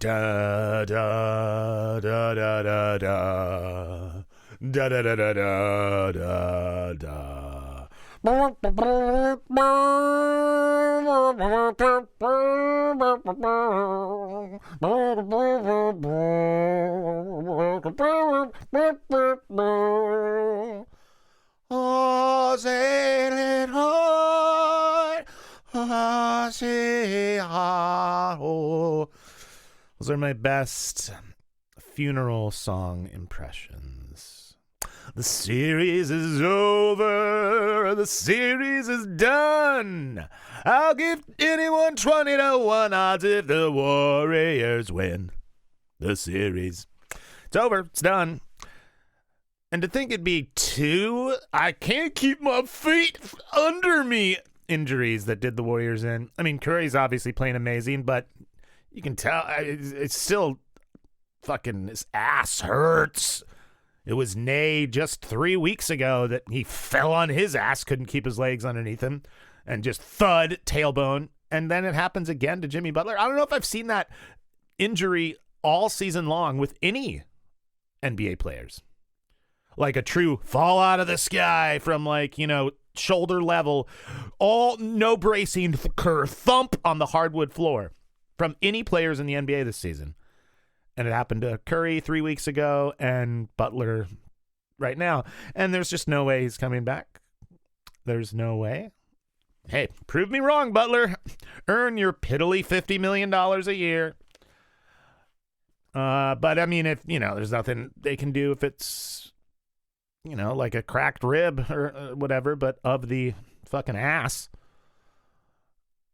Da da da da da da da da da da da da. Oh, sailing hard, oh, say oh. Those are my best funeral song impressions. The series is over. The series is done. I'll give anyone 20-1 odds if the Warriors win the series. It's over. It's done. And to think it'd be two, I can't keep my feet under me injuries that did the Warriors in. I mean, Curry's obviously playing amazing, but you can tell it's still fucking, his ass hurts. It was Nay just 3 weeks ago that he fell on his ass, couldn't keep his legs underneath him, and just thud, tailbone. And then it happens again to Jimmy Butler. I don't know if I've seen that injury all season long with any NBA players. Like a true fall out of the sky from shoulder level, all no bracing, thump on the hardwood floor from any players in the NBA this season. And it happened to Curry 3 weeks ago and Butler right now. And there's just no way he's coming back. There's no way. Hey, prove me wrong, Butler. Earn your piddly $50 million a year. But I mean, if, there's nothing they can do if it's, like a cracked rib or whatever, but of the fucking ass.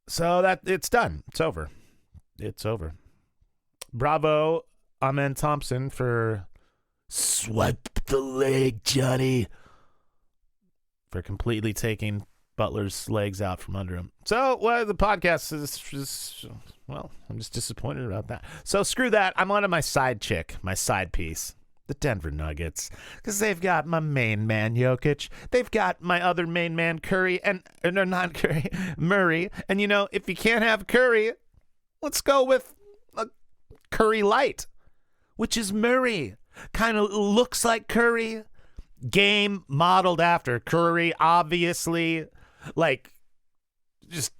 So that it's done. It's over. It's over. Bravo, Amen Thompson, for swipe the leg, Johnny, for completely taking Butler's legs out from under him. So, the podcast is just, I'm just disappointed about that. So, screw that. I'm on to my side chick, my side piece, the Denver Nuggets, because they've got my main man, Jokic. They've got my other main man, Curry, not Curry, Murray. And, if you can't have Curry, let's go with a Curry Light, which is Murray. Kind of looks like Curry. Game modeled after Curry, obviously. Just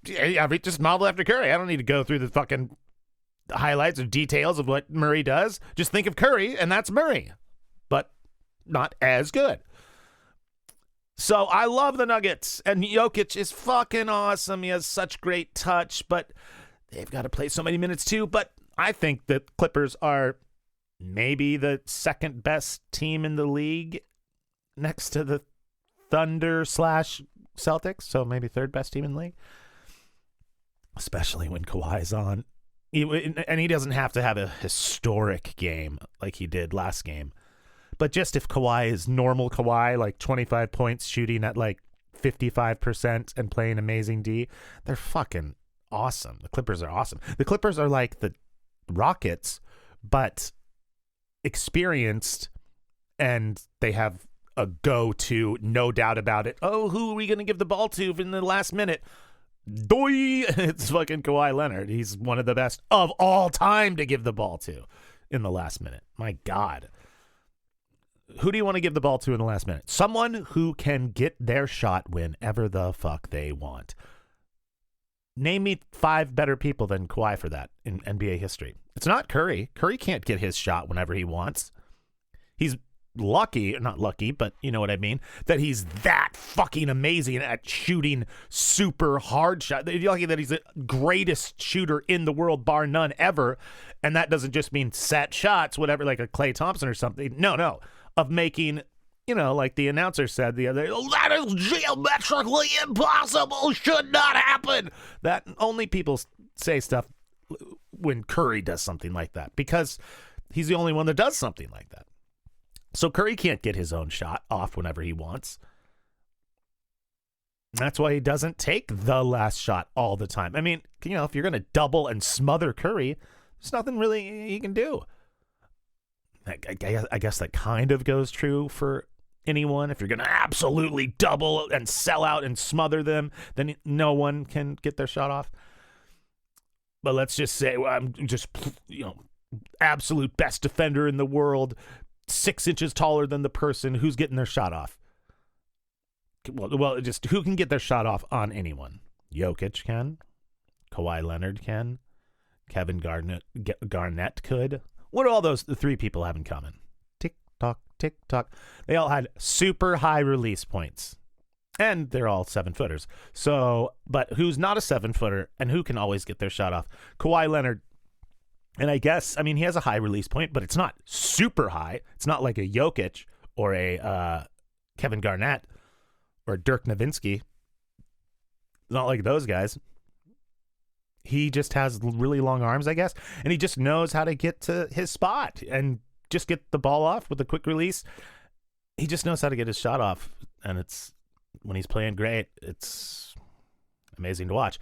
modeled after Curry. I don't need to go through the fucking highlights or details of what Murray does. Just think of Curry, and that's Murray. But not as good. So I love the Nuggets, and Jokic is fucking awesome. He has such great touch, but they've got to play so many minutes too. But I think the Clippers are maybe the second best team in the league next to the Thunder / Celtics. So maybe third best team in the league, especially when Kawhi's on. And he doesn't have to have a historic game like he did last game. But just if Kawhi is normal Kawhi, like 25 points, shooting at 55% and playing amazing D, they're fucking awesome. The Clippers are awesome. The Clippers are like the Rockets, but experienced, and they have a go-to, no doubt about it. Oh, who are we going to give the ball to in the last minute? Doi! It's fucking Kawhi Leonard. He's one of the best of all time to give the ball to in the last minute. My God. Who do you want to give the ball to in the last minute? Someone who can get their shot whenever the fuck they want. Name me 5 better people than Kawhi for that in NBA history. It's not Curry. Curry can't get his shot whenever he wants. He's lucky, not lucky, but you know what I mean, that he's that fucking amazing at shooting super hard shots. You're lucky that he's the greatest shooter in the world, bar none, ever. And that doesn't just mean set shots, whatever, like a Klay Thompson or something. No. Of making, like the announcer said the other day, that is geometrically impossible, should not happen. That only people say stuff when Curry does something like that, because he's the only one that does something like that. So Curry can't get his own shot off whenever he wants. That's why he doesn't take the last shot all the time. I mean, if you're going to double and smother Curry, there's nothing really he can do. I guess that kind of goes true for anyone. If you're going to absolutely double and sell out and smother them, then no one can get their shot off. But let's just say, I'm just, absolute best defender in the world, 6 inches taller than the person who's getting their shot off. Well, just who can get their shot off on anyone? Jokic can. Kawhi Leonard can. Kevin Garnett could. What do all those the 3 people have in common? Tick tock, tick tock. They all had super high release points. And they're all 7-footers. So, but who's not a 7-footer and who can always get their shot off? Kawhi Leonard. And I guess, I mean, he has a high release point, but it's not super high. It's not like a Jokic or a Kevin Garnett or Dirk Nowitzki. It's not like those guys. He just has really long arms, I guess, and he just knows how to get to his spot and just get the ball off with a quick release. He just knows how to get his shot off, and it's when he's playing great, it's amazing to watch.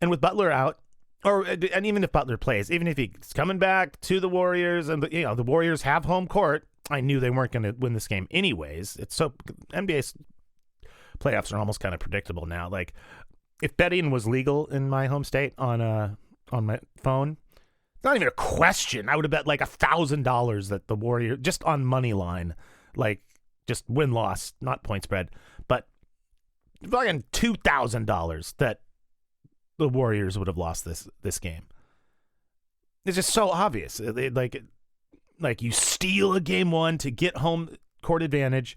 And with Butler out, and even if Butler plays, even if he's coming back to the Warriors, and the Warriors have home court, I knew they weren't going to win this game anyways. It's so NBA playoffs are almost kind of predictable now. Like, if betting was legal in my home state on my phone, it's not even a question. I would have bet like $1,000 that the Warriors, just on money line, like just win-loss, not point spread, but fucking $2,000 that the Warriors would have lost this game. It's just so obvious. Like you steal a game 1 to get home court advantage.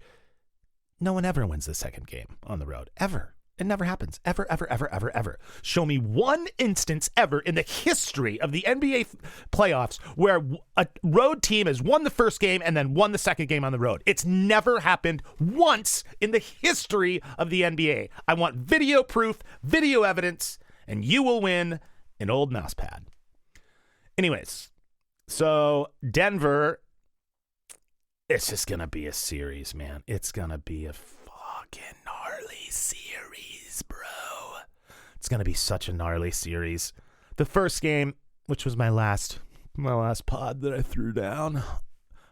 No one ever wins the second game on the road, ever. It never happens. Ever, ever, ever, ever, ever. Show me one instance ever in the history of the NBA playoffs where a road team has won the first game and then won the second game on the road. It's never happened once in the history of the NBA. I want video proof, video evidence, and you will win an old mouse pad. Anyways, so Denver, it's just going to be a series, man. It's going to be a fucking gnarly series, bro. It's going to be such a gnarly series. The first game, which was my last pod that I threw down.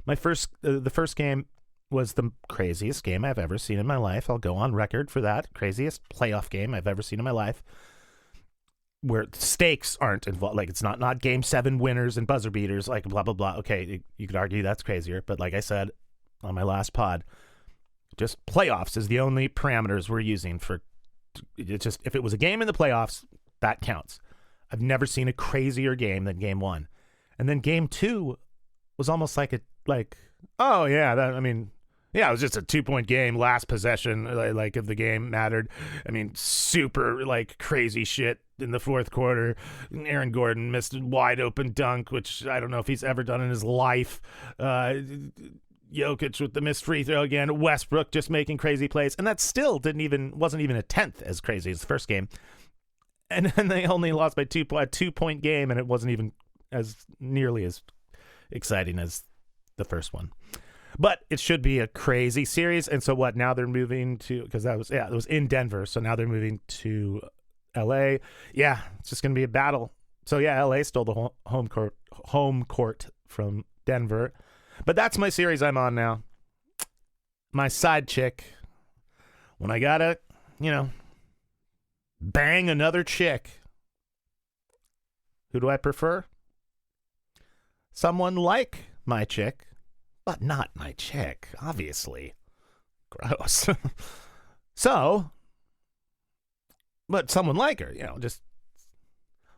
The first game was the craziest game I've ever seen in my life. I'll go on record for that. Craziest playoff game I've ever seen in my life. Where stakes aren't involved. Like, it's not game 7 winners and buzzer beaters, like blah, blah, blah. Okay, you could argue that's crazier. But like I said on my last pod, just playoffs is the only parameters we're using for it's just, if it was a game in the playoffs, that counts. I've never seen a crazier game than game 1. And then game 2 was almost like oh yeah, it was just a 2-point game, last possession, like if the game mattered. I mean, super like crazy shit in the fourth quarter. Aaron Gordon missed a wide open dunk, which I don't know if he's ever done in his life. Jokic with the missed free throw again. Westbrook just making crazy plays, and that still wasn't even a tenth as crazy as the first game. And then they only lost by a 2-point game, and it wasn't even as nearly as exciting as the first one. But it should be a crazy series. And so what? Now they're moving to, because it was in Denver. So now they're moving to LA. Yeah, it's just going to be a battle. So yeah, LA stole the home court from Denver. But that's my series I'm on now. My side chick. When I gotta, bang another chick. Who do I prefer? Someone like my chick. But not my chick, obviously. Gross. So, but someone like her, just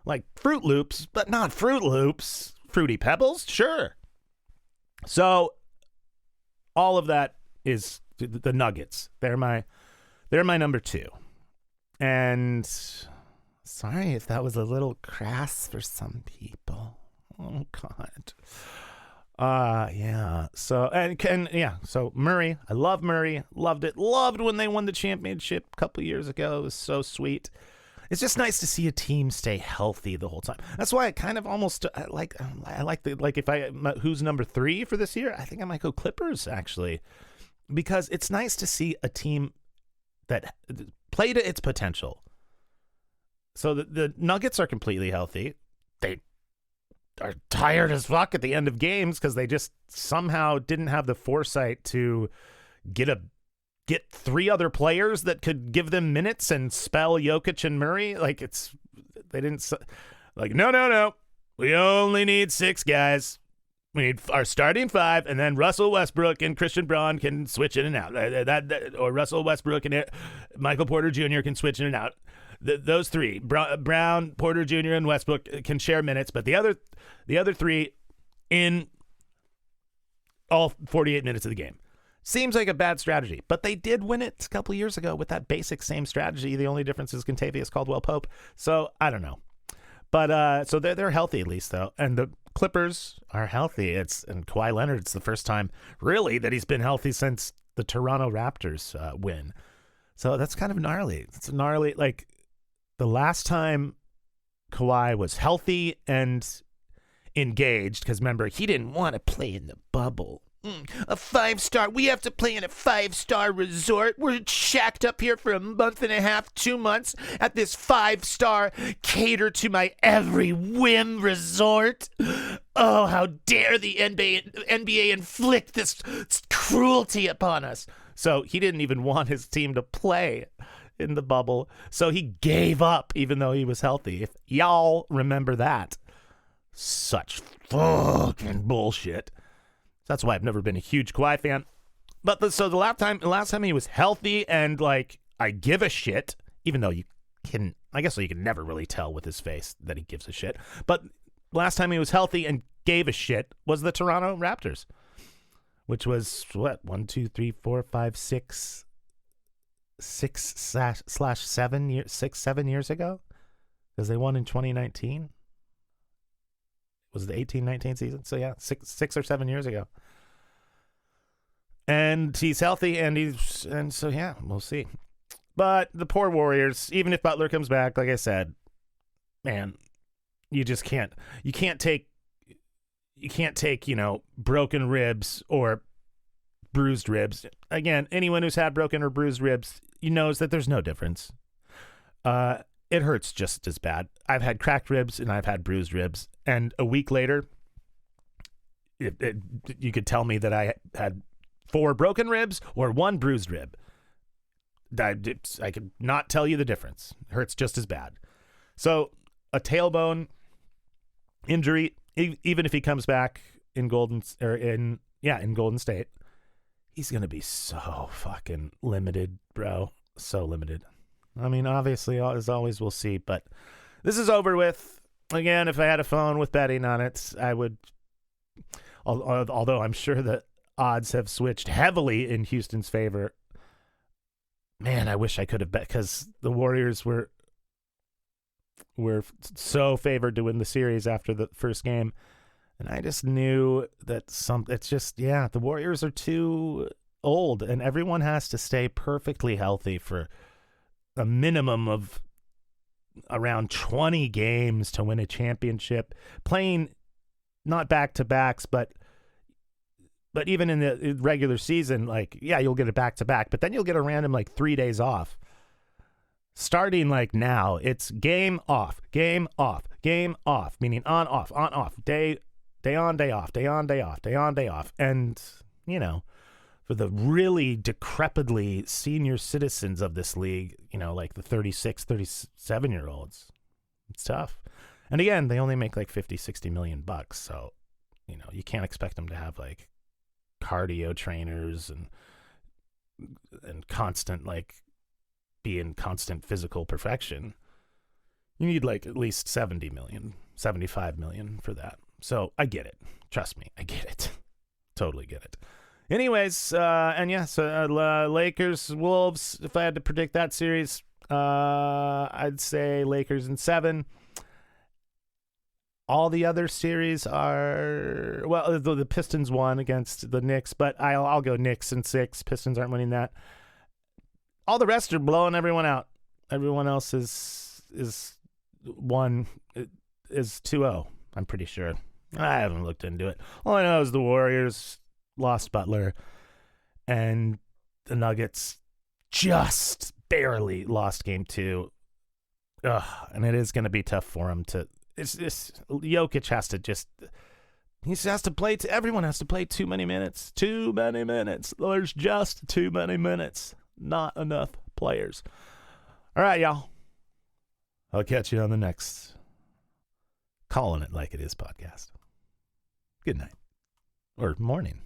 like Fruit Loops, but not Fruit Loops. Fruity Pebbles, sure. So, all of that is the Nuggets. They're my number 2. And sorry if that was a little crass for some people. Oh, God. Yeah. So, so Murray, I love Murray. Loved it. Loved when they won the championship a couple years ago. It was so sweet. It's just nice to see a team stay healthy the whole time. That's why I kind of almost who's number 3 for this year? I think I might go Clippers, actually, because it's nice to see a team that play to its potential. So the Nuggets are completely healthy. They are tired as fuck at the end of games because they just somehow didn't have the foresight to get 3 other players that could give them minutes and spell Jokic and Murray. No. We only need 6 guys. We need our starting 5, and then Russell Westbrook and Christian Braun can switch in and out. Or Russell Westbrook and Michael Porter Jr. can switch in and out. Those 3, Brown, Porter Jr., and Westbrook, can share minutes, but the other 3 in all 48 minutes of the game. Seems like a bad strategy, but they did win it a couple years ago with that basic same strategy. The only difference is Kentavious Caldwell-Pope. So I don't know. But so they're healthy at least, though. And the Clippers are healthy. And Kawhi Leonard, it's the first time really that he's been healthy since the Toronto Raptors win. So that's kind of gnarly. It's gnarly. Like the last time Kawhi was healthy and engaged, because remember, he didn't want to play in the bubble. A 5-star. We have to play in a 5-star resort. We're shacked up here for a month and a half, 2 months at this 5-star cater to my every whim resort. Oh, how dare the NBA inflict this cruelty upon us. So he didn't even want his team to play in the bubble. So he gave up even though he was healthy. If y'all remember that. Such fucking bullshit. That's why I've never been a huge Kawhi fan. But the last time he was healthy and like I give a shit, even though you can never really tell with his face that he gives a shit. But last time he was healthy and gave a shit was the Toronto Raptors, which was what 1, 2, 3, 4, 5, 6 slash 7 years, 7 years ago, because they won in 2019. Was the 18-19 season? So yeah, 6 or 7 years ago. And he's healthy, and so yeah, we'll see. But the poor Warriors, even if Butler comes back, like I said, man, you just can't. You can't take, broken ribs or bruised ribs. Again, anyone who's had broken or bruised ribs, knows that there's no difference. It hurts just as bad. I've had cracked ribs and I've had bruised ribs. And a week later, you could tell me that I had 4 broken ribs or 1 bruised rib. I could not tell you the difference. It hurts just as bad. So a tailbone injury, even if he comes back in Golden State, he's going to be so fucking limited, bro. So limited. I mean, obviously, as always, we'll see. But this is over with. Again, if I had a phone with betting on it, I would. Although I'm sure the odds have switched heavily in Houston's favor. Man, I wish I could have bet, because the Warriors were so favored to win the series after the first game, and I just knew that the Warriors are too old, and everyone has to stay perfectly healthy for a minimum of around 20 games to win a championship, playing not back-to-backs, but even in the regular season, you'll get a back-to-back, but then you'll get a random 3 days off. Starting now, it's game off, meaning on, off, day on, day off, day on, day off, day on, day off. And, for the really decrepitly senior citizens of this league, like the 36, 37-year-olds, it's tough. And again, they only make $50-60 million bucks, so you can't expect them to have cardio trainers and constant be in constant physical perfection. You need like at least 70 million, 75 million for that. So I get it. Trust me, I get it. Totally get it. Anyways, Lakers, Wolves, if I had to predict that series, I'd say Lakers in 7. All the other series are, well, the Pistons won against the Knicks, but I'll go Knicks in 6. Pistons aren't winning that. All the rest are blowing everyone out. Everyone else is 2-0, I'm pretty sure. I haven't looked into it. All I know is the Warriors lost Butler, and the Nuggets just barely lost game 2. And it is going to be tough for them to. It's just Jokic has to play. Everyone has to play too many minutes. Too many minutes. There's just too many minutes. Not enough players. All right, y'all. I'll catch you on the next Calling It Like It Is podcast. Good night. Or morning.